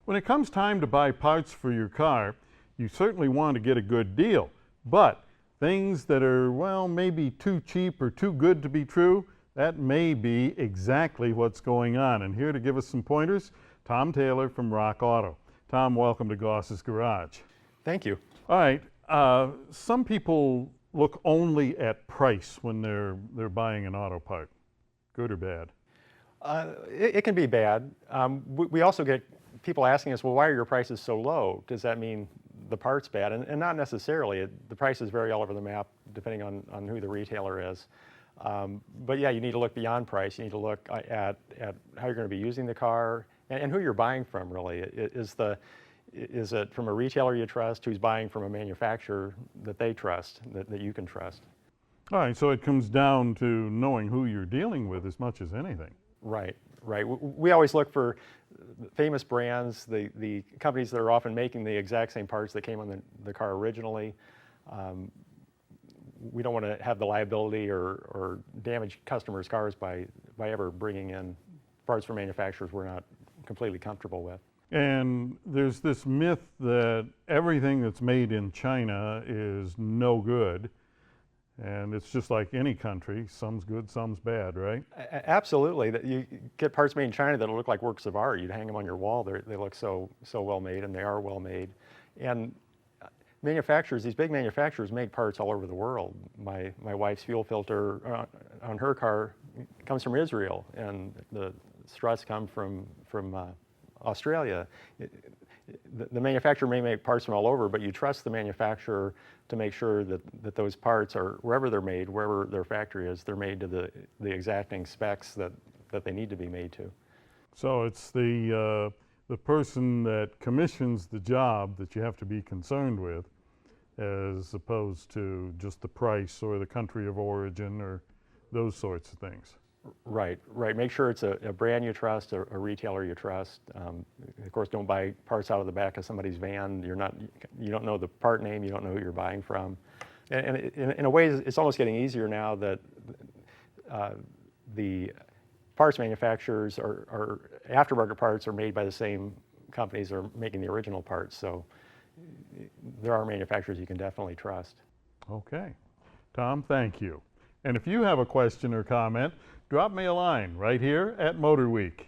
When it comes time to buy parts for your car, you certainly want to get a good deal. But things that are, well, maybe too cheap or too good to be true, that may be exactly what's going on. And here to give us some pointers, Tom Taylor from Rock Auto. Tom, welcome to Goss's Garage. Thank you. All right, some people look only at price when they're buying an auto part. Good or bad? It can be bad. We also get people asking us, well, why are your prices so low? Does that mean the part's bad? And not necessarily. The prices vary all over the map depending on who the retailer is. But yeah, you need to look beyond price. You need to look at how you're going to be using the car and who you're buying from, really. Is it from a retailer you trust, who's buying from a manufacturer that they trust, that you can trust? All right, so it comes down to knowing who you're dealing with as much as anything. Right, right. We always look for famous brands, the companies that are often making the exact same parts that came on the car originally. We don't want to have the liability or damage customers' cars by ever bringing in parts from manufacturers we're not completely comfortable with. And there's this myth that everything that's made in China is no good. And it's just like any country, some's good, some's bad, right? Absolutely. You get parts made in China that look like works of art. You'd hang them on your wall. They look so well made, and they are well made. And manufacturers, these big manufacturers, make parts all over the world. My wife's fuel filter on her car comes from Israel, and the struts come from Australia. The manufacturer may make parts from all over, but you trust the manufacturer to make sure that those parts are, wherever they're made, wherever their factory is, they're made to the exacting specs that they need to be made to. So it's the person that commissions the job that you have to be concerned with, as opposed to just the price or the country of origin or those sorts of things. Right, right. Make sure it's a brand you trust, a retailer you trust. Of course, don't buy parts out of the back of somebody's van. You don't know the part name. You don't know who you're buying from. And in a way, it's almost getting easier now that the parts manufacturers are aftermarket parts are made by the same companies that are making the original parts. So there are manufacturers you can definitely trust. Okay. Tom, thank you. And if you have a question or comment, drop me a line right here at MotorWeek.